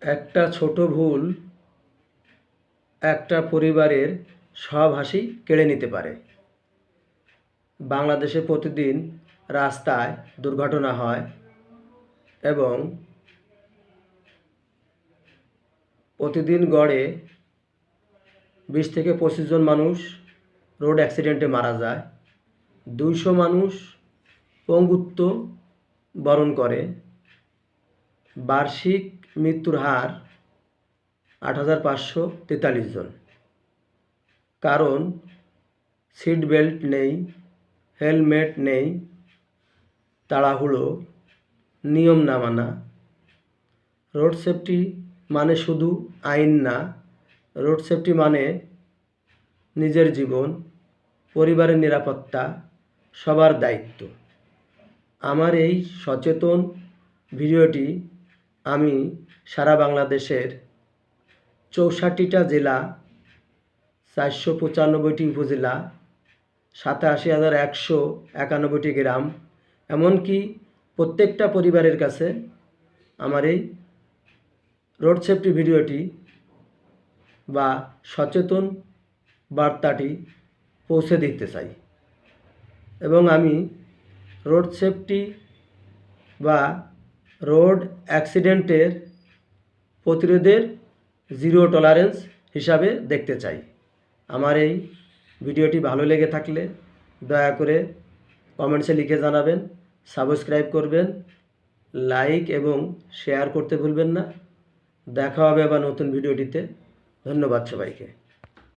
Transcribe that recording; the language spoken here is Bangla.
একটা ছোট ভুল একটা পরিবারের সব হাসি কেড়ে নিতে পারে। বাংলাদেশে প্রতিদিন রাস্তায় দুর্ঘটনা হয় এবং প্রতিদিন গড়ে 20 থেকে 25 জন মানুষ রোড অ্যাক্সিডেন্টে মারা যায়। 200 মানুষ পঙ্গুত্ব বরণ করে। বার্ষিক মৃত্যুর হার 8,543 জন। কারণ সিট বেল্ট নেই, হেলমেট নেই, তাড়াহুড়ো, নিয়ম না মানা। রোড সেফটি মানে শুধু আইন না, রোড সেফটি মানে নিজের জীবন, পরিবারের নিরাপত্তা, সবার দায়িত্ব। আমার এই সচেতন ভিডিওটি আমি সারা বাংলাদেশের 64টা জেলা, 495টি উপজেলা, 87,191টি গ্রাম, এমনকি প্রত্যেকটা পরিবারের কাছে আমার এই রোড সেফটি ভিডিওটি বা সচেতন বার্তাটি পৌঁছে দিতে চাই। এবং আমি রোড সেফটি বা রোড অ্যাক্সিডেন্টের প্রতিরোধের জিরো টলারেন্স হিসাবে দেখতে চাই। আমার এই ভিডিওটি ভালো লেগে থাকলে দয়া করে কমেন্টসে লিখে জানাবেন, সাবস্ক্রাইব করবেন, লাইক এবং শেয়ার করতে ভুলবেন না। দেখা হবে আবার নতুন ভিডিওটিতে। ধন্যবাদ সবাইকে।